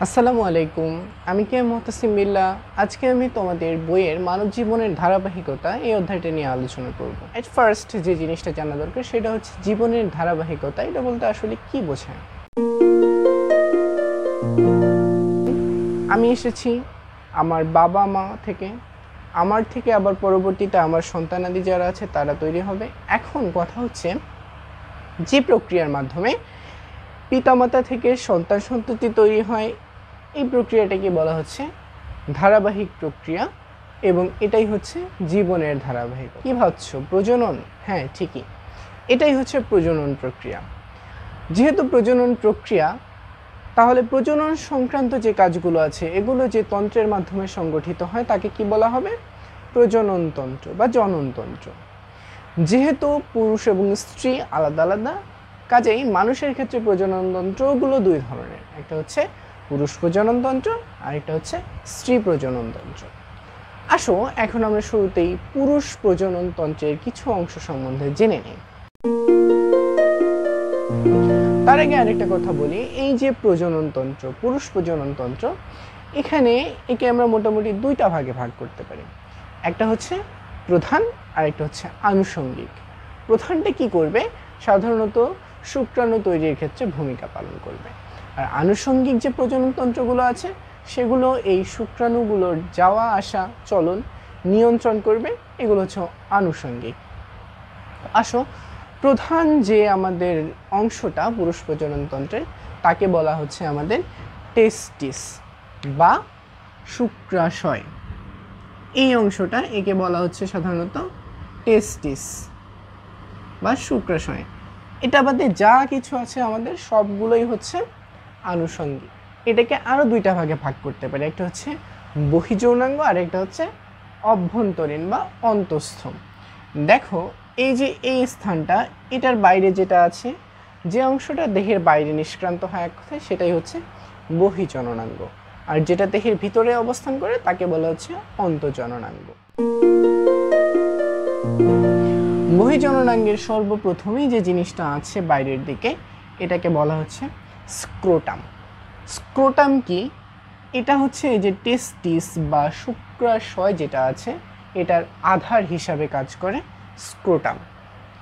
আসসালামু আলাইকুম। আমি কে মুহতাসিম বিল্লাহ। আজকে আমি তোমাদের বইয়ের মানব জীবনের ধারাবাহিকতা এই অধ্যায়টা নিয়ে আলোচনা করব। এট ফার্স্ট যে জিনিসটা জানা দরকার সেটা হচ্ছে জীবনের ধারাবাহিকতা। এটা বলতে আসলে কি বোঝায়? আমি এসেছি আমার বাবা মা থেকে, আমার থেকে আবার পরবর্তীতে আমার সন্তানাদি যারা আছে তারা তৈরি হবে। এখন কথা হচ্ছে যে প্রক্রিয়ার মাধ্যমে পিতামাতা থেকে সন্তান সন্ততি তৈরি হয়, এই প্রক্রিয়াটাকে বলা হচ্ছে ধারাবাহিক প্রক্রিয়া এবং এটাই হচ্ছে জীবনের ধারাবাহিক। কী ভাবছো, প্রজনন? হ্যাঁ, ঠিকই, এটাই হচ্ছে প্রজনন প্রক্রিয়া। যেহেতু প্রজনন প্রক্রিয়া, তাহলে প্রজনন সংক্রান্ত যে কাজগুলো আছে এগুলো যে তন্ত্রের মাধ্যমে সংগঠিত হয় তাকে কি বলা হবে? প্রজনন তন্ত্র বা জননতন্ত্র। যেহেতু পুরুষ এবং স্ত্রী আলাদা আলাদা, কাজেই মানুষের ক্ষেত্রে প্রজননতন্ত্রগুলো দুই ধরনের, একটা হচ্ছে পুরুষ প্রজননতন্ত্র আর একটা হচ্ছে স্ত্রী প্রজননতন্ত্র। আসো এখন আমরা শুরুতেই পুরুষ প্রজননতন্ত্রের কিছু অংশ সম্বন্ধে জেনে নিই। তার আগে আরেকটা কথা বলি, এই যে প্রজননতন্ত্র, পুরুষ প্রজননতন্ত্র, এখানে একে আমরা মোটামুটি দুইটা ভাগে ভাগ করতে পারি। একটা হচ্ছে প্রধান আর একটা হচ্ছে আনুষঙ্গিক। প্রধানটা কি করবে? সাধারণত শুক্রাণু তৈরির ক্ষেত্রে ভূমিকা পালন করবে। আর আনুষঙ্গিক যে প্রজননতন্ত্রগুলো আছে সেগুলো এই শুক্রাণুগুলোর যাওয়া আসা চলন নিয়ন্ত্রণ করবে। এগুলো হচ্ছে আনুষঙ্গিক। আসো, প্রধান যে আমাদের অংশটা পুরুষ প্রজননতন্ত্রের তাকে বলা হচ্ছে আমাদের টেস্টিস বা শুক্রাশয়। এই অংশটা একে বলা হচ্ছে সাধারণত টেস্টিস বা শুক্রাশয়। এটা বাদে যা কিছু আছে আমাদের সবগুলোই হচ্ছে আনুষঙ্গিক। এটাকে আরও দুইটা ভাগে ভাগ করতে পারি, একটা হচ্ছে বহির্যৌনাঙ্গ আর একটা হচ্ছে অভ্যন্তরীণ বা অন্তঃস্থ। দেখো, এই যে এই স্থানটা, এটার বাইরে যেটা আছে, যে অংশটা দেহের বাইরে নিষ্ক্রান্ত হয় এক কথায়, সেটাই হচ্ছে বহির্জননাঙ্গ। আর যেটা দেহের ভিতরে অবস্থান করে তাকে বলা হচ্ছে অন্তঃজননাঙ্গ। বহির্জননাঙ্গের সর্বপ্রথমেই যে জিনিসটা আছে বাইরের দিকে, এটাকে বলা হচ্ছে স্ক্রোটাম। স্ক্রোটাম কি? এটা হচ্ছে এই যে টেস্টিস বা শুক্রাশয় যেটা আছে এটার আধার হিসাবে কাজ করে স্ক্রোটাম।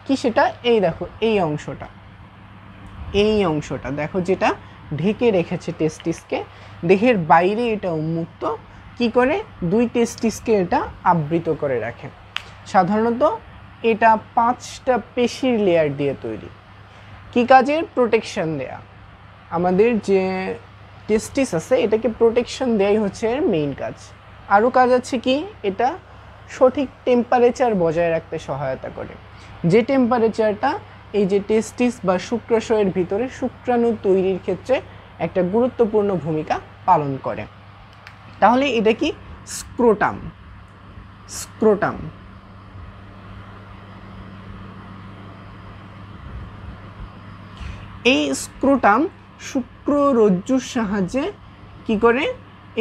কি সেটা? এই দেখো, এই অংশটা দেখো, যেটা ঢেকে রেখেছে টেস্টিসকে। দেহের বাইরে এটা উন্মুক্ত, কি করে? দুই টেস্টিসকে এটা আবৃত করে রাখে। সাধারণত এটা 5টা পেশির লেয়ার দিয়ে তৈরি। কি কাজের? প্রোটেকশন দেয়া। আমাদের যে টেস্টিস আছে এটাকে প্রোটেকশন দেয়াই হচ্ছে এর মেইন কাজ। আরও কাজ আছে কি? এটা সঠিক টেম্পারেচার বজায় রাখতে সহায়তা করে, যে টেম্পারেচারটা এই যে টেস্টিস বা শুক্রাশয়ের ভিতরে শুক্রাণু তৈরির ক্ষেত্রে একটা গুরুত্বপূর্ণ ভূমিকা পালন করে। তাহলে এটা কি? স্ক্রোটাম। স্ক্রোটাম এই স্ক্রোটাম শুক্ররজ্জুর সাহায্যে কি করে?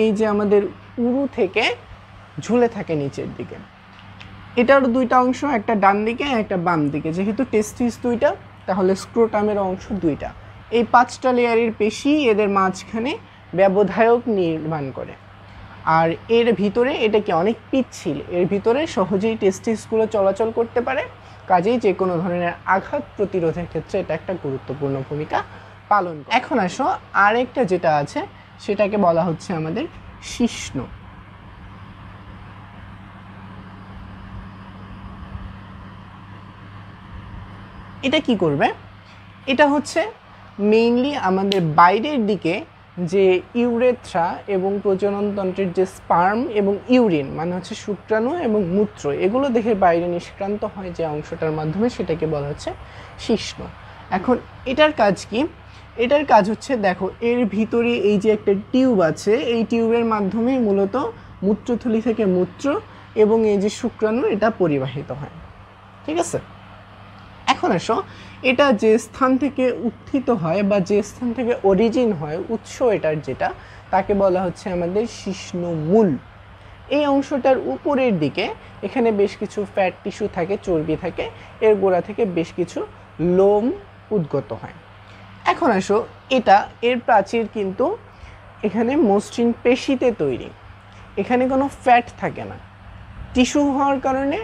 এই যে আমাদের উরু থেকে ঝুলে থাকে নিচের দিকে। এটার দুইটা অংশ, একটা ডান দিকে একটা বাম দিকে। যেহেতু টেস্টিস দুইটা, তাহলে স্ক্রোটামের অংশ দুইটা। এই 5টা লেয়ারের পেশি এদের মাঝখানে ব্যবধায়ক নির্মাণ করে। আর এর ভিতরে এটা কি অনেক পিচ্ছিল, এর ভিতরে সহজেই টেস্টিসগুলো চলাচল করতে পারে। কাজেই যে কোনো ধরনের আঘাত প্রতিরোধের ক্ষেত্রে এটা একটা গুরুত্বপূর্ণ ভূমিকা পালন করে। এখন আসো আরেকটা যেটা আছে সেটাকে বলা হচ্ছে আমাদের শিশ্ন। এটা কি করবে? এটা হচ্ছে মেইনলি আমাদের বাইরের দিকে যে ইউরেথ্রা এবং প্রজননতন্ত্রের যে স্পার্ম এবং ইউরিন, মানে হচ্ছে শুক্রাণু এবং মূত্র, এগুলো দেহের বাইরে নিষ্ক্রান্ত হয় যে অংশটার মাধ্যমে, সেটাকে বলা হচ্ছে শিশ্ন। এখন এটার কাজ কি? এটার কাজ হচ্ছে, দেখো, এর ভিতরে এই যে একটা টিউব আছে, এই টিউবের মাধ্যমে মূলত মূত্রথলি থেকে মূত্র এবং এই যে শুক্রাণু এটা পরিবাহিত হয়। ঠিক আছে? এখন আসো, এটা যে স্থান থেকে উত্থিত হয় বা যে স্থান থেকে অরিজিন হয়, উৎস এটার যেটা, তাকে বলা হচ্ছে আমাদের শিশ্নমূল। এই অংশটার উপরের দিকে এখানে বেশ কিছু ফ্যাট টিস্যু থাকে, চর্বি থাকে, এর গোড়া থেকে বেশ কিছু লোম উদ্গত হয়। এখন আসো, এটা এর প্রাচীর কিন্তু এখানে মসৃণ পেশিতে তৈরি, এখানে কোনো ফ্যাট থাকে না। টিস্যু হওয়ার কারণে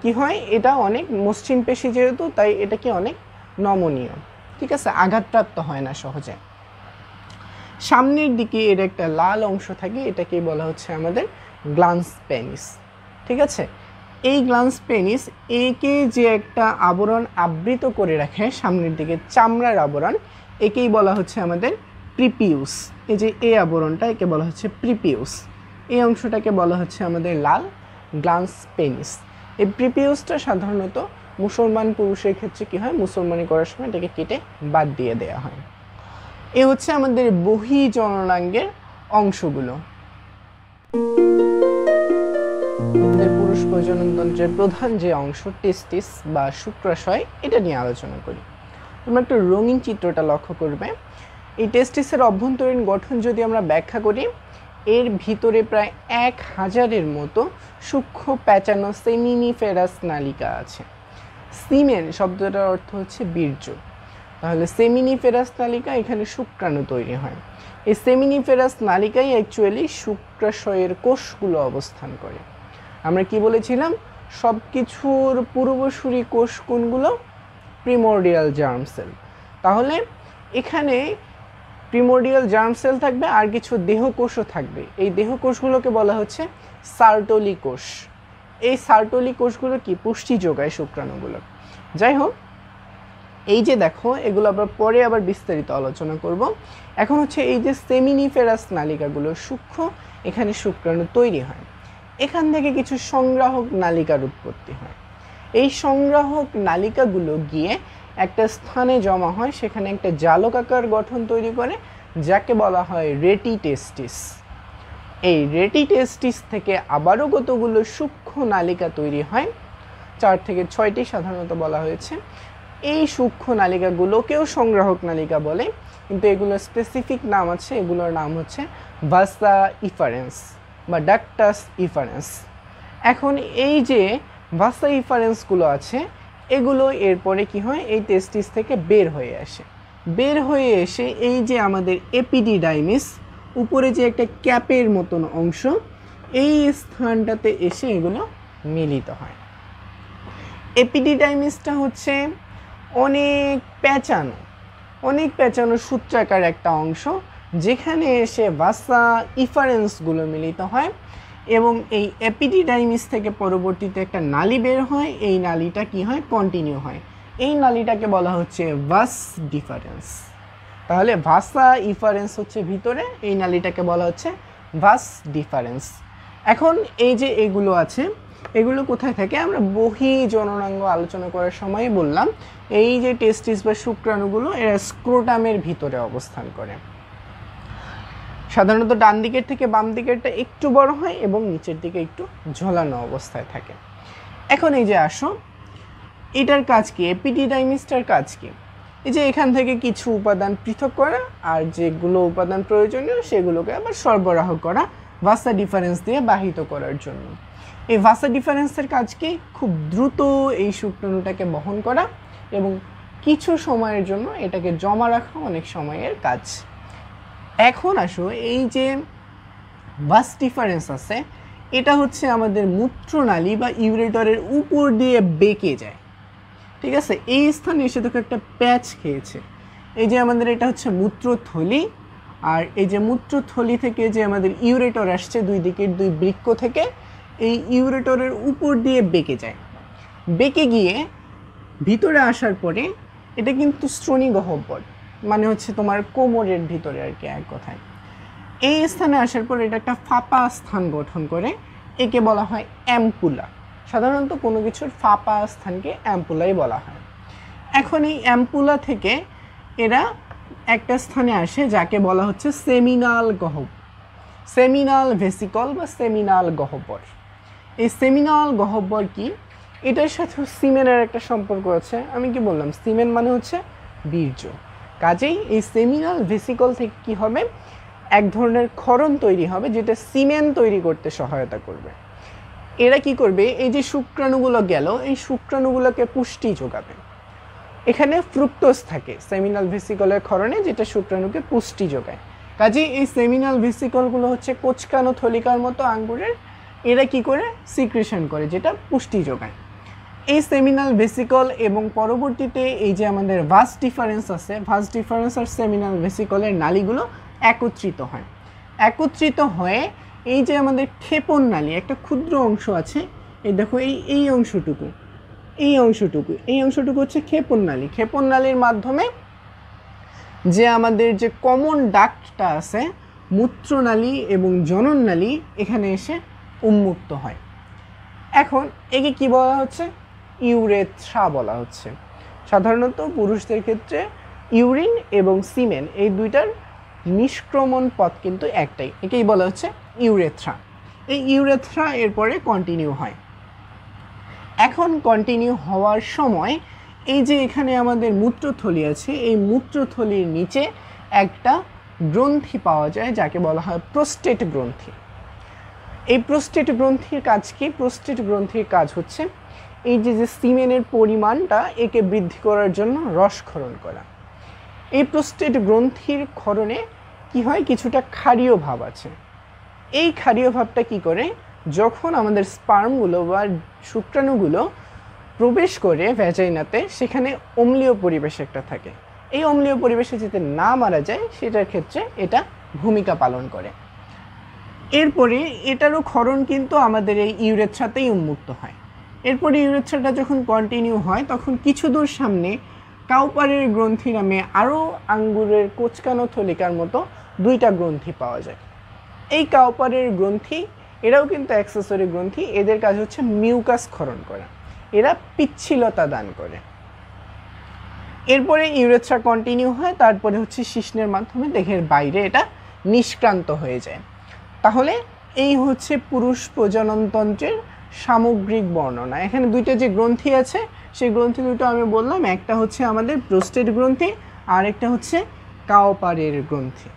কি হয়, এটা অনেক মসৃণ পেশি যেহেতু, তাই এটা কি অনেক নমনীয়, ঠিক আছে, আঘাতপ্রাপ্ত হয় না সহজে। সামনের দিকে এর একটা লাল অংশ থাকে, এটাকে বলা হচ্ছে আমাদের গ্ল্যান্স পেনিস, ঠিক আছে। এই গ্ল্যান্স পেনিস একে যে একটা আবরণ আবৃত করে রাখে সামনের দিকে, চামড়ার আবরণ, একেই বলা হচ্ছে আমাদের প্রিপিউস। এই যে এই আবরণটা, একে বলা হচ্ছে প্রিপিউস। এই অংশটাকে বলা হচ্ছে আমাদের লাল গ্ল্যান্স পেনিস। এই প্রিপিউসটা সাধারণত মুসলমান পুরুষের ক্ষেত্রে কি হয়, মুসলমানি করার সময় এটাকে কেটে বাদ দিয়ে দেওয়া হয়। এ হচ্ছে আমাদের বহিঃজননাঙ্গের অংশগুলো। আমাদের পুরুষ প্রজননতন্ত্রের প্রধান যে অংশ টেস্টিস বা শুক্রাশয়, এটা নিয়ে আলোচনা করি। তোমরা একটু রঙিন চিত্রটা লক্ষ্য করবে। এই টেস্টিসের অভ্যন্তরীণ গঠন যদি আমরা ব্যাখ্যা করি, এর ভিতরে প্রায় 1000-এর মতো সূক্ষ্ম প্যাঁচানো সেমিনিফেরাস নালিকা আছে। সিমেন শব্দটার অর্থ হচ্ছে বীর্য, তাহলে সেমিনিফেরাস নালিকা, এখানে শুক্রাণু তৈরি হয়। এই সেমিনিফেরাস নালিকায় অ্যাকচুয়ালি শুক্রাশয়ের কোষগুলো অবস্থান করে। আমরা কি বলেছিলাম, সব কিছুর পূর্বসূরি কোষ কোনগুলো, প্রিমোরডিয়াল জার্ম সেল। তাহলে এখানে প্রিমোরডিয়াল জার্ম সেল থাকবে, আর কিছু দেহকোষও থাকবে। এই দেহকোষগুলোকে বলা হচ্ছে সার্টোলি কোষ। এই সার্টোলি কোষগুলো কি পুষ্টি যোগায় শুক্রাণুগুলো। যাই হোক, এই যে দেখো, এগুলো আমরা পরে আবার বিস্তারিত আলোচনা করব। এখন হচ্ছে এই যে সেমিনিফেরাস নালিকাগুলো সূক্ষ্ম, এখানে শুক্রাণু তৈরি হয়। এখান থেকে কিছু সংগ্রাহক নালিকার উৎপত্তি হয়। এই সংগ্রাহক নালিকাগুলো গিয়ে একটা স্থানে জমা হয়, সেখানে একটা জালকাকার গঠন তৈরি করে, যাকে বলা হয় রেটিটেস্টিস। এই রেটিটেস্টিস থেকে আবারও কতগুলো সূক্ষ্ম নালিকা তৈরি হয়, 4 থেকে 6টি সাধারণত বলা হয়েছে। এই সূক্ষ্ম নালিকাগুলোকেও সংগ্রাহক নালিকা বলে, কিন্তু এগুলোর স্পেসিফিক নাম আছে, এগুলোর নাম হচ্ছে ভাসা ইফারেন্স বা ডাক্টাস ইফারেন্স। এখন এই যে ভাসা ইফারেন্সগুলো আছে, এগুলো এরপরে কি হয়, এই টেস্টিস থেকে বের হয়ে আসে। বের হয়ে এসে এই যে আমাদের এপিডিডাইমিস, উপরে যে একটা ক্যাপের মতন অংশ, এই স্থানটাতে এসে এগুলো মিলিত হয়। এপিডিডাইমিসটা হচ্ছে অনেক প্যাঁচানো সূত্রাকার একটা অংশ, যেখানে এসে ভাসা ইফারেন্সগুলো মিলিত হয়, এবং এই এপিডিডাইমিস থেকে পরবর্তীতে একটা নালী বের হয়। এই নালীটা কি হয়, কন্টিনিউ হয়। এই নালীটাকে বলা হচ্ছে ভাস ডিফারেন্স। তাহলে ভাসা ইফারেন্স হচ্ছে ভিতরে, এই নালীটাকে বলা হচ্ছে ভাস ডিফারেন্স। এখন এই যে এগুলো আছে, এগুলো কোথায় থাকে, আমরা বহিঃজননাঙ্গ আলোচনা করার সময় বললাম, এই যে টেস্টিস বা শুক্রাণুগুলো, এরা স্ক্রোটামের ভিতরে অবস্থান করে। সাধারণত ডান দিকের থেকে বাম দিকেরটা একটু বড় হয় এবং নিচের দিকে একটু ঝোলানো অবস্থায় থাকে। এখন এই যে আসো, এটার কাজ কি, এপিডিডাইমিসটার কাজ কি, এই যে এখান থেকে কিছু উপাদান পৃথক করা, আর যেগুলো উপাদান প্রয়োজনীয় সেগুলোকে আবার সরবরাহ করা ভাসা ডিফারেন্স দিয়ে বাহিত করার জন্য। এই ভাসা ডিফারেন্সের কাজ কি, খুব দ্রুত এই শুক্রাণুটাকে বহন করা এবং কিছু সময়ের জন্য এটাকে জমা রাখা অনেক সময়ের কাজ। এখন আসো, এই যে ভাস ডিফারেন্স আছে, এটা হচ্ছে আমাদের মূত্রনালী বা ইউরেটরের উপর দিয়ে বেঁকে যায়, ঠিক আছে। এই স্থানে এসে দেখো একটা প্যাচ খেয়েছে। এই যে আমাদের এটা হচ্ছে মূত্রথলি, আর এই যে মূত্রথলি থেকে যে আমাদের ইউরেটর আসছে, দুই দিকের দুই বৃক্ক থেকে, এই ইউরেটরের উপর দিয়ে বেঁকে যায়। বেঁকে গিয়ে ভিতরে আসার পরে এটা কিন্তু শ্রোণীগহ্বর, মানে হচ্ছে তোমার কোমরের ভিতরে আর কি, এক কথায়। এই স্থানে আসার পর এটা একটা ফাঁপা স্থান গঠন করে, একে বলা হয় অ্যাম্পুলা। সাধারণত কোনো কিছুর ফাঁপা স্থানকে অ্যাম্পুলাই বলা হয়। এখন এই অ্যাম্পুলা থেকে এরা একটা স্থানে আসে, যাকে বলা হচ্ছে সেমিনাল গহ্বর, সেমিনাল ভেসিকল বা সেমিনাল গহ্বর। এই সেমিনাল গহ্বর কি, এটার সাথে সিমেনের একটা সম্পর্ক আছে। আমি কি বললাম, সিমেন মানে হচ্ছে বীর্য। কাজেই এই সেমিনাল ভেসিকল থেকে কি হবে, এক ধরনের ক্ষরণ তৈরি হবে, যেটা সিমেন তৈরি করতে সহায়তা করবে। এরা কি করবে, এই যে শুক্রাণুগুলো গেল, এই শুক্রাণুগুলোকে পুষ্টি যোগাবে। এখানে ফ্রুক্টোজ থাকে সেমিনাল ভেসিকলের ক্ষরণে, যেটা শুক্রাণুকে পুষ্টি যোগায়। কাজেই এই সেমিনাল ভেসিকলগুলো হচ্ছে কোঁচকানো থলিকার মতো আঙ্গুরের, এরা কি করে সিক্রেশন করে, যেটা পুষ্টি যোগায়। এই সেমিনাল ভেসিকল এবং পরবর্তীতে এই যে আমাদের ভাস ডিফারেন্স আছে, ভাস ডিফারেন্স আর সেমিনাল ভেসিকলের নালীগুলো একত্রিত হয়। একত্রিত হয়ে এই যে আমাদের ক্ষেপণ নালী একটা ক্ষুদ্র অংশ আছে, এই দেখো এই অংশটুকু হচ্ছে ক্ষেপণ নালী। ক্ষেপণ নালীর মাধ্যমে যে আমাদের যে কমন ডাক্টটা আছে মূত্রনালী এবং জনননালী এখানে এসে উন্মুক্ত হয়। এখন একে কি বলা হচ্ছে? ইউরেথ্রা বলা হচ্ছে। সাধারণত পুরুষদের ক্ষেত্রে ইউরিন এবং সিমেন এই দুইটার নিষ্ক্রমণ পথ কিন্তু একটাই, একেই বলা হচ্ছে ইউরেথ্রা। এই ইউরেথ্রা এরপরে কন্টিনিউ হয়। এখন কন্টিনিউ হওয়ার সময় এই যে এখানে আমাদের মূত্রথলি আছে, এই মূত্রথলির নিচে একটা গ্রন্থি পাওয়া যায় যাকে বলা হয় প্রোস্টেট গ্রন্থি। এই প্রোস্টেট গ্রন্থির কাজ কি? প্রোস্টেট গ্রন্থির কাজ হচ্ছে এই যে সিমেনের পরিমাণটা একে বৃদ্ধি করার জন্য রসক্ষরণ করা। এই প্রোস্টেট গ্রন্থির ক্ষরণে কি হয়? কিছুটা ক্ষারীয় ভাব আছে। এই ক্ষারীয় ভাবটা কি করে? যখন আমাদের স্পার্মগুলো বা শুক্রাণুগুলো প্রবেশ করে ভ্যাজাইনাতে, সেখানে অম্লীয় পরিবেশ একটা থাকে। এই অম্লীয় পরিবেশে যাতে না মারা যায় সেটার ক্ষেত্রে এটা ভূমিকা পালন করে। এরপরে এটারও ক্ষরণ কিন্তু আমাদের এই ইউরেথ্রাতেই উন্মুক্ত হয়। এরপরে ইউরেথ্রাটা যখন কন্টিনিউ হয় তখন কিছু দূর সামনে কাউপারের গ্রন্থি নামে আরও আঙ্গুরের কোঁচকানো থলিকার মতো দুইটা গ্রন্থি পাওয়া যায়। এই কাউপারের গ্রন্থি এরাও কিন্তু অ্যাক্সেসরি গ্রন্থি, এদের কাজ হচ্ছে মিউকাস ক্ষরণ করা, এরা পিচ্ছিলতা দান করে। এরপরে ইউরেথ্রা কন্টিনিউ হয়, তারপরে হচ্ছে শিশ্নের মাধ্যমে দেহের বাইরে এটা নিষ্ক্রান্ত হয়ে যায়। তাহলে এই হচ্ছে পুরুষ প্রজননতন্ত্রের সামগ্রিক বর্ণনা। এখানে দুইটা যে গ্রন্থি আছে সেই গ্রন্থি দুটো আমি বললাম, একটা হচ্ছে আমাদের প্রোস্টেট গ্রন্থি আর একটা হচ্ছে কাউপারের গ্রন্থি।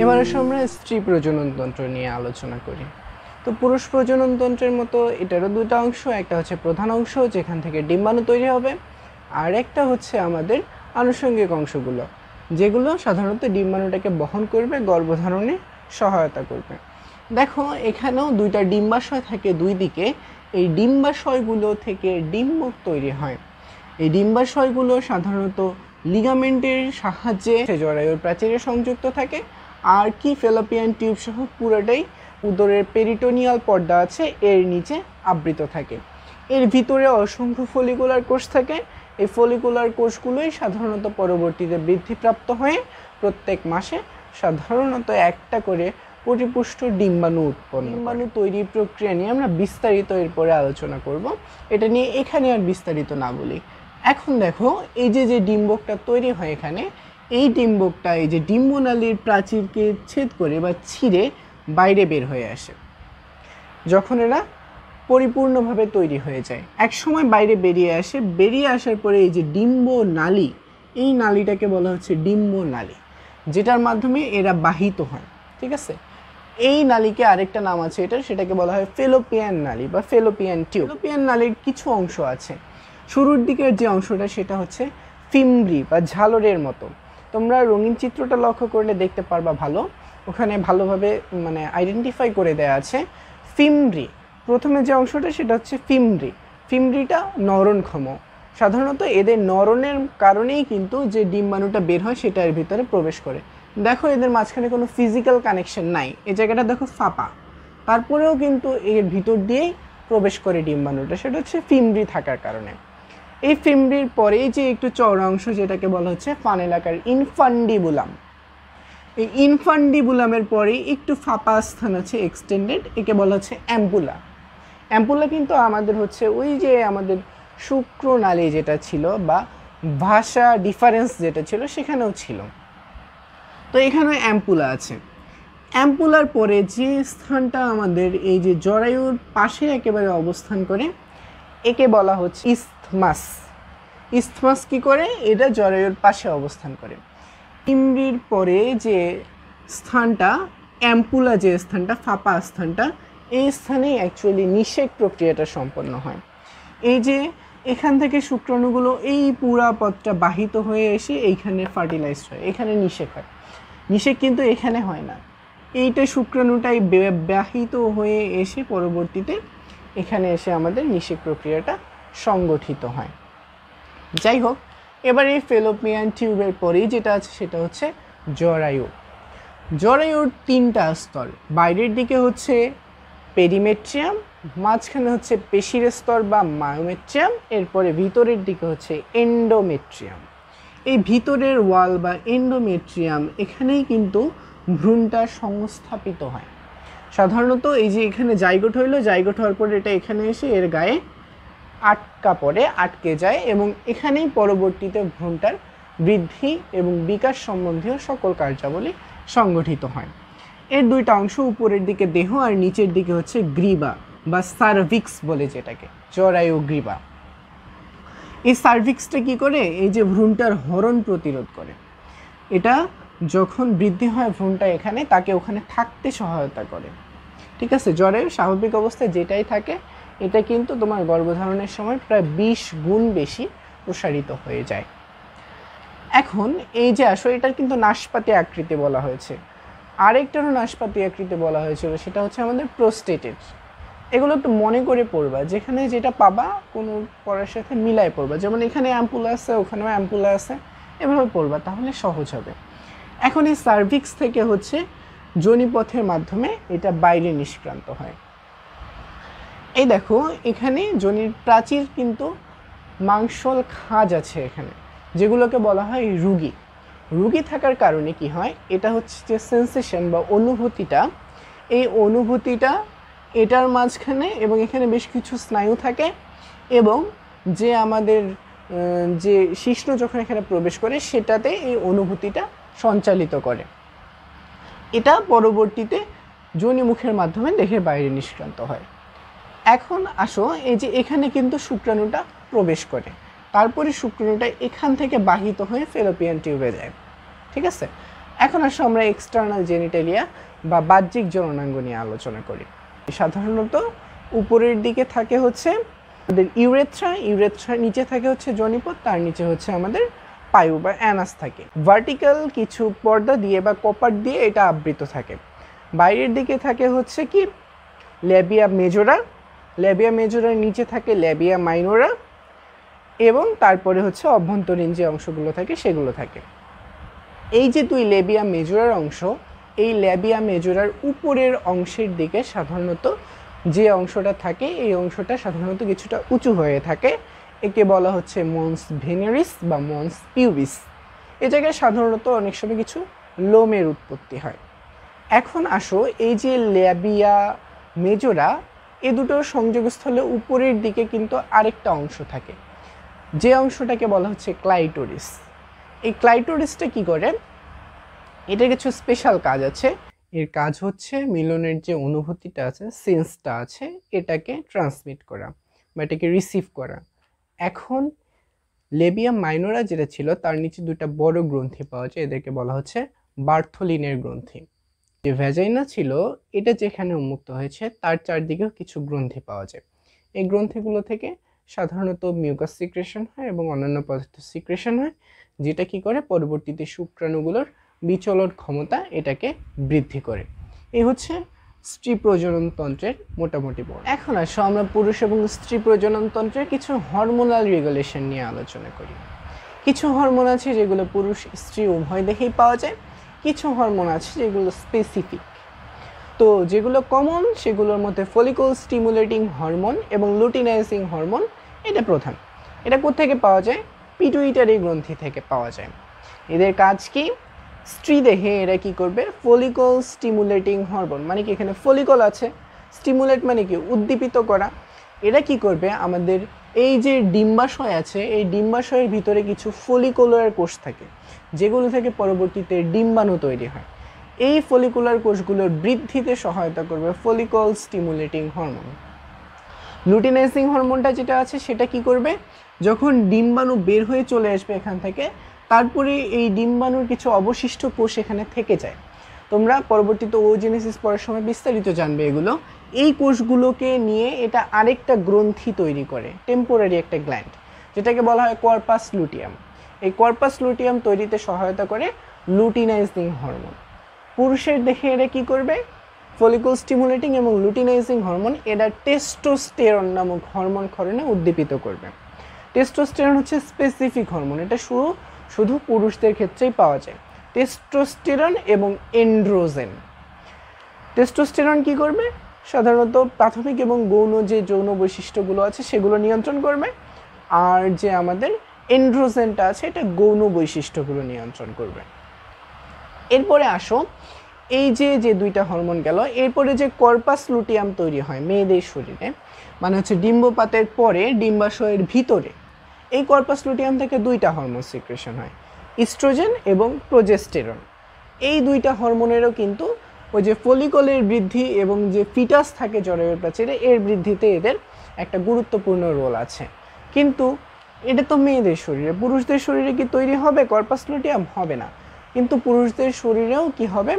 এবার আমরা স্ত্রী প্রজননতন্ত্র নিয়ে আলোচনা করি। তো পুরুষ প্রজননতন্ত্রের মতো এটারও দুটো অংশ, একটা হচ্ছে প্রধান অংশ যেখান থেকে ডিম্বাণু তৈরি হবে, আর একটা হচ্ছে আমাদের আনুষঙ্গিক অংশগুলো যেগুলো সাধারণত ডিম্বাণুটাকে বহন করবে, গর্ভধারণে সহায়তা করবে। দেখো এখানেও দুইটা ডিম্বাশয় থাকে দুই দিকে, এই ডিম্বাশয়গুলো থেকে ডিম্বক তৈরি হয়। এই ডিম্বাশয়গুলো সাধারণত লিগামেন্টের সাহায্যে জরায়ুর প্রাচীরে সংযুক্ত থাকে, আর কি ফেলোপিয়ান টিউব সহ পুরোটাই উদরের পেরিটোনিয়াল পর্দা আছে এর নিচে আবৃত থাকে। এর ভিতরে অসংখ্য ফলিকুলার কোষ থাকে। এই ফলিকুলার কোষগুলোই সাধারণত পরবর্তীতে বৃদ্ধিপ্রাপ্ত হয়ে প্রত্যেক মাসে সাধারণত একটা করে পরিপুষ্ট ডিম্বাণু উৎপন্ন। ডিম্বাণু তৈরির প্রক্রিয়া নিয়ে আমরা বিস্তারিত এরপরে আলোচনা করব, এটা নিয়ে এখানে আর বিস্তারিত না বলি। এখন দেখো এই যে ডিম্বকটা তৈরি হয় এখানে, এই ডিম্বকটা এই যে ডিম্বনালীর প্রাচীরকে ছেদ করে বা ছিঁড়ে বাইরে বের হয়ে আসে। যখন এরা পরিপূর্ণভাবে তৈরি হয়ে যায় এক সময় বাইরে বেরিয়ে আসে, বেরিয়ে আসার পরে এই যে ডিম্ব নালী, এই নালীটাকে বলা হচ্ছে ডিম্ব নালী, যেটার মাধ্যমে এরা বাহিত হয়। ঠিক আছে, এই নালীকে আরেকটা নাম আছে এটার, সেটাকে বলা হয় ফেলোপিয়ান নালী বা ফেলোপিয়ান টিউব। ফেলোপিয়ান নালীর কিছু অংশ আছে, শুরুর দিকের যে অংশটা সেটা হচ্ছে ফিমব্রি বা ঝালরের মতো। তোমরা রঙিন চিত্রটা লক্ষ্য করলে দেখতে পারবা ভালো, ওখানে ভালোভাবে মানে আইডেন্টিফাই করে দেয়া আছে ফিমব্রি। প্রথমে যে অংশটা সেটা হচ্ছে ফিমব্রি। ফিমব্রিটা নরনক্ষম, সাধারণত এদের নরনের কারণেই কিন্তু যে ডিম্বাণুটা বের হয় সেটা এর ভিতরে প্রবেশ করে। দেখো এদের মাঝখানে কোনো ফিজিক্যাল কানেকশন নাই, এই জায়গাটা দেখো ফাঁপা, তারপরেও কিন্তু এর ভিতর দিয়েই প্রবেশ করে ডিম্বাণুটা, সেটা হচ্ছে ফিমব্রি থাকার কারণে। এই ফিমব্রির পরেই যে একটু চওড়া অংশ যেটাকে বলা হচ্ছে ফানেল আকার ইনফান্ডিবুলাম। এই ইনফান্ডিবুলামের পরেই একটু ফাঁপা স্থান আছে এক্সটেন্ডেড, একে বলা হচ্ছে অ্যাম্পুলা। অ্যাম্পুলা কিন্তু আমাদের হচ্ছে ওই যে আমাদের শুক্রনালী যেটা ছিল বা ভাষা ডিফারেন্স যেটা ছিল সেখানেও ছিল। তো এখানে অ্যাম্পুলা আছে। অ্যাম্পুলার পরে যে স্থানটা আমাদের এই যে জরায়ুর পাশে একেবারে অবস্থান করে একে বলা হচ্ছে ইসথমাস। ইসথমাস কি করে? এটা জরায়ুর পাশে অবস্থান করে। ফিমব্রির পরে যে স্থানটা অ্যাম্পুলা, যে স্থানটা ফাঁপা স্থানটা, এই স্থানেই অ্যাকচুয়ালি নিষেক প্রক্রিয়াটা সম্পন্ন হয়। এই যে এখান থেকে শুক্রাণুগুলো এই পুরা পথটা বাহিত হয়ে এসে এইখানে ফার্টিলাইজড হয়, এখানে নিষেক হয়। নিষেক কিন্তু এখানে হয় না, এইটা শুক্রাণুটাই বাহিত হয়ে এসে পরবর্তীতে এখানে এসে আমাদের নিষেক প্রক্রিয়াটা সংগঠিত হয়। যাই হোক, এবার এই ফেলোপিয়ান টিউবের পরেই যেটা আছে সেটা হচ্ছে জরায়ু। জরায়ুর 3টা স্তর, বাইরের দিকে হচ্ছে পেরিমেট্রিয়াম, মাঝখানে হচ্ছে পেশির স্তর বা মায়োমেট্রিয়াম, এরপরে ভিতরের দিকে হচ্ছে এন্ডোমেট্রিয়াম। এই ভিতরের ওয়াল বা এন্ডোমেট্রিয়াম, এখানেই কিন্তু ভ্রূণটা সংস্থাপিত হয়। সাধারণত এই যে এখানে জাইগোট হইলো, জাইগোট হওয়ার পরে এটা এখানে এসে এর গায়ে আটকে যায় এবং এখানেই পরবর্তীতে ভ্রূণটার বৃদ্ধি এবং বিকাশ সম্বন্ধীয় সকল কার্যাবলী সংগঠিত হয়। এর 2টা অংশ, উপরের দিকে দেহ আর নিচের দিকে হচ্ছে গ্রীবা বা সার্ভিক্স বলে যেটাকে, জরায়ু গ্রীবা। এই সার্ভিক্সটা কি করে, এই যে ভ্রূণটার হরণ প্রতিরোধ করে। এটা যখন বৃদ্ধি হয় ভ্রূণটা এখানে, তাকে ওখানে থাকতে সহায়তা করে। ঠিক আছে, জরায়ু স্বাভাবিক অবস্থায় যেটাই থাকে এটা কিন্তু তোমার গর্ভধারণের সময় প্রায় 20 গুণ বেশি প্রসারিত হয়ে যায়। এখন এই যে আসো, এটার কিন্তু নাশপাতি আকৃতি বলা হয়েছে, আরেকটারও নাশপাতি আকৃতি বলা হয়েছিল, সেটা হচ্ছে আমাদের প্রোস্টেটের। এগুলো একটু মনে করে পড়বা, যেখানে যেটা পাবা কোনো পড়ার সাথে মিলাই পড়বা, যেমন এখানে অ্যাম্পুলা আছে, ওখানেও অ্যাম্পুলা আছে, এভাবে পড়বা, তাহলে সহজ হবে। এখন এই সার্ভিক্স থেকে হচ্ছে যোনিপথের মাধ্যমে এটা বাইরে নিষ্ক্রান্ত হয়। এই দেখো, এখানে যোনির প্রাচীর কিন্তু মাংসল খাঁজ আছে এখানে, যেগুলোকে বলা হয় রুগী। রুগী থাকার কারণে কি হয়, এটা হচ্ছে যে সেন্সেশন বা অনুভূতিটা, এই অনুভূতিটা এটার মাঝখানে এবং এখানে বেশ কিছু স্নায়ু থাকে, এবং যে আমাদের যে শিশ্ন যখন এখানে প্রবেশ করে সেটাতে এই অনুভূতিটা সঞ্চালিত করে। এটা পরবর্তীতে যোনিমুখের মাধ্যমে দেহের বাইরে নিষ্ক্রান্ত হয়। এখন আসো, এই যে এখানে কিন্তু শুক্রাণুটা প্রবেশ করে, তারপরে শুক্রাণুটা এখান থেকে বাহিত হয়ে ফেলোপিয়ান টিউবে যায়। ঠিক আছে, এখন আসো আমরা এক্সটার্নাল জেনিটালিয়া বা বাহ্যিক যৌনাঙ্গ নিয়ে আলোচনা করি। সাধারণত উপরের দিকে থাকে হচ্ছে আমাদের ইউরেথ্রা, ইউরেথ্রার নিচে থাকে হচ্ছে যোনিপথ, তার নিচে হচ্ছে আমাদের পায়ু বা অ্যানাস থাকে। ভার্টিক্যাল কিছু পর্দা দিয়ে বা কপার দিয়ে এটা আবৃত থাকে। বাইরের দিকে থাকে হচ্ছে কি ল্যাবিয়া মেজোরা, ল্যাবিয়া মেজোরার নিচে থাকে ল্যাবিয়া মাইনোরা, এবং তারপরে হচ্ছে অভ্যন্তরীণ যে অংশগুলো থাকে সেগুলো থাকে। এই যে দুই ল্যাবিয়া মেজোরার অংশ, এই ল্যাবিয়া মেজোরার উপরের অংশের দিকে সাধারণত যে অংশটা থাকে, এই অংশটা সাধারণত কিছুটা উঁচু হয়ে থাকে, একে বলা হচ্ছে মন্স ভেনেরিস বা মন্স পিউবিস। এই জায়গায় সাধারণত অনেক সময় কিছু লোমের উৎপত্তি হয়। এখন আসো, এই যে ল্যাবিয়া মেজোরা, এ দুটোর সংযোগস্থলে উপরের দিকে কিন্তু আরেকটা অংশ থাকে, যে অংশটাকে বলা হচ্ছে ক্লাইটোরিস। এই ক্লাইটোরিসটা কি করে, এটা কিছু স্পেশাল কাজ আছে। এর কাজ হচ্ছে মিলনের যে অনুভূতিটা আছে, সেন্সটা আছে, এটাকে ট্রান্সমিট করা বা এটাকে রিসিভ করা। এখন লেবিয়া মাইনোরা যেটা ছিল, তার নিচে 2টা বড় গ্রন্থি পাওয়া যায়, এদেরকে বলা হচ্ছে বার্থোলিনের গ্রন্থি। যে ভ্যাজাইনা ছিল, এটা যেখানে উন্মুক্ত হয়েছে তার চারদিকেও কিছু গ্রন্থি পাওয়া যায়। এই গ্রন্থিগুলো থেকে সাধারণত মিউকাস সিক্রেশন হয় এবং অন্যান্য পদার্থ সিক্রেশন হয়, যেটা কি করে পরবর্তীতে শুক্রাণুগুলোর বিচলন ক্ষমতা এটাকে বৃদ্ধি করে। এই হচ্ছে স্ত্রী প্রজনন তন্ত্রের মোটামুটি বর্ণ। এখন আসো আমরা পুরুষ এবং স্ত্রী প্রজনন তন্ত্রের কিছু হরমোনাল রেগুলেশন নিয়ে আলোচনা করি। কিছু হরমোন আছে যেগুলো পুরুষ স্ত্রী উভয় দেখেই পাওয়া যায়, কিছু হরমোন আছে যেগুলো স্পেসিফিক। তো যেগুলো কমন সেগুলোর মধ্যে ফলিকল স্টিমুলেটিং হরমোন এবং লুটিনাইজিং হরমোন এটা প্রধান। এটা কোত্থেকে পাওয়া যায়, পিটুইটারি গ্রন্থি থেকে পাওয়া যায়। এদের কাজ কি, স্ত্রী দেহে এরা কি করবে, ফলিকল স্টিমুলেটিং হরমোন, মানে কি এখানে ফলিকল আছে, স্টিমুলেট মানে কি উদ্দীপিত করা। এরা কি করবে, আমাদের এই যে ডিম্বাশয় আছে, এই ডিম্বাশয়ের ভিতরে কিছু ফলিকুলার কোষ থাকে, যেগুলো থেকে পরবর্তীতে ডিম্বাণু তৈরি হয়। এই ফলিকুলার কোষগুলোর বৃদ্ধিতে সহায়তা করবে ফলিকল স্টিমুলেটিং হরমোন। লুটিনাইজিং হরমোনটা যেটা আছে সেটা কি করবে, যখন ডিম্বাণু বের হয়ে চলে আসবে এখান থেকে, তারপরে এই ডিম্বাণুর কিছু অবশিষ্ট কোষ এখানে থেকে যায়, তোমরা পরবর্তীতে ওজেনেসিস পড়ার সময় বিস্তারিত জানবে এগুলো। এই কোষগুলোকে নিয়ে এটা আরেকটা গ্রন্থি তৈরি করে, টেম্পোরারি একটা গ্ল্যান্ড, যেটাকে বলা হয় কর্পাস লুটিয়াম। এই কর্পাস লুটিয়াম তৈরিতে সহায়তা করে লুটিনাইজিং হরমোন। পুরুষের দেখে এরা কি করবে, ফলিকল স্টিমুলেটিং এবং লুটিনাইজিং হরমোন এরা টেস্টোস্টেরন নামক হরমোন ক্ষরণে উদ্দীপিত করবে। টেস্টোস্টেরন হচ্ছে স্পেসিফিক হরমোন, এটা শুধু পুরুষদের ক্ষেত্রেই পাওয়া যায়। টেস্টোস্টেরন এবং এন্ড্রোজেন। টেস্টোস্টেরন কি করবে, সাধারণত প্রাথমিক এবং গৌণ যে যৌন বৈশিষ্ট্যগুলো আছে সেগুলো নিয়ন্ত্রণ করবে, আর যে আমাদের এন্ড্রোজেনটা আছে এটা গৌণ বৈশিষ্ট্যগুলো নিয়ন্ত্রণ করবে। এরপরে আসো, এই যে দুইটা হরমোন গেল, এরপরে যে কর্পাস লুটিয়াম তৈরি হয় মেয়েদের শরীরে, মানে হচ্ছে ডিম্বপাতের পরে ডিম্বাশয়ের ভিতরে, এই কর্পাস লুটিয়াম থেকে দুইটা হরমোন সিক্রেশন হয়, ইস্ট্রোজেন এবং প্রোজেস্টেরন। এই দুইটা হরমোনেরও কিন্তু ওই যে ফলিকলের বৃদ্ধি এবং যে ফিটাস থাকে জরায়ুর প্রাচীরে এর বৃদ্ধিতে এদের একটা গুরুত্বপূর্ণ রোল আছে। কিন্তু এটা তো মেয়েদের শরীরে, পুরুষদের শরীরে কি তৈরি হবে কর্পাস লুটিয়াম? হবে না। কিন্তু পুরুষদের শরীরেও কি হবে,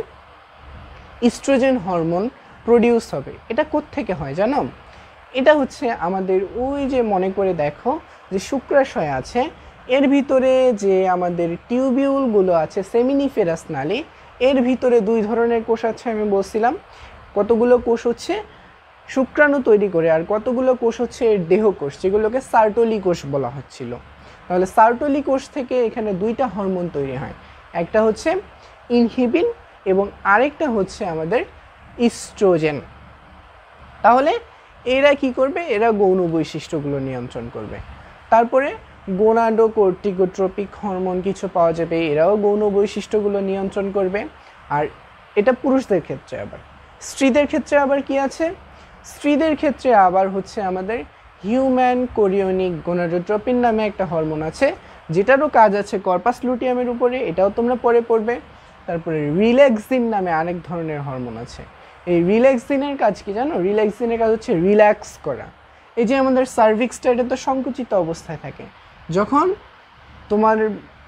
ইস্ট্রোজেন হরমোন প্রডিউস হবে। এটা কোত্থেকে হয় জানো? এটা হচ্ছে আমাদের ওই যে মনে করে দেখো যে শুক্রাশয় আছে, এর ভিতরে যে আমাদের টিউবিউলগুলো আছে সেমিনিফেরাস নালী, এর ভিতরে দুই ধরনের কোষ আছে আমি বলছিলাম। কতগুলো কোষ হচ্ছে শুক্রাণু তৈরি করে, আর কতগুলো কোষ হচ্ছে এর দেহকোষ, যেগুলোকে সার্টোলি কোষ বলা হচ্ছিল। তাহলে সার্টোলি কোষ থেকে এখানে দুইটা হরমোন তৈরি হয়, একটা হচ্ছে ইনহিবিন এবং আরেকটা হচ্ছে আমাদের ইস্ট্রোজেন। তাহলে এরা কি করবে, এরা গৌণ বৈশিষ্ট্যগুলো নিয়ন্ত্রণ করবে। তারপরে গোনাডোকর্টিকোট্রপিক হরমোন কিছু পাওয়া যাবে, এরাও গৌণ বৈশিষ্ট্যগুলো নিয়ন্ত্রণ করবে। আর এটা পুরুষদের ক্ষেত্রে। আবার স্ত্রীদের ক্ষেত্রে আবার কি আছে, স্ত্রীদের ক্ষেত্রে আবার হচ্ছে আমাদের হিউম্যান কোরিওনিক গোনাডোট্রপিন নামে একটা হরমোন আছে, যেটারও কাজ আছে কর্পাস লুটিয়ামের উপরে, এটাও তোমরা পরে পড়বে। তারপরে রিল্যাক্সিন নামে আরেক ধরনের হরমোন আছে। এই রিল্যাক্সিনের কাজ কি জানো? রিল্যাক্সিনের কাজ হচ্ছে রিল্যাক্স করা। এই যে আমাদের সার্ভিক্সটা, এটা তো সংকুচিত অবস্থায় থাকে, যখন তোমার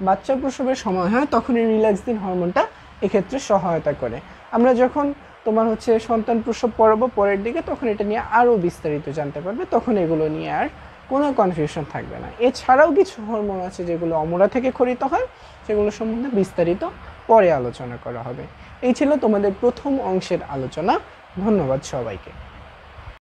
বাচ্চা প্রসবের সময় হয় তখন এই রিল্যাক্সিন হরমোনটা এক্ষেত্রে সহায়তা করে। আমরা যখন তোমার হচ্ছে সন্তান প্রসব করাবো পরের দিকে, তখন এটা নিয়ে আরও বিস্তারিত জানতে পারবে, তখন এগুলো নিয়ে আর কোনো কনফিউশন থাকবে না। এছাড়াও কিছু হরমোন আছে যেগুলো অমরা থেকে খরিত হয়, সেগুলো সম্বন্ধে বিস্তারিত পরে আলোচনা করা হবে। এই ছিল তোমাদের প্রথম অংশের আলোচনা। ধন্যবাদ সবাইকে।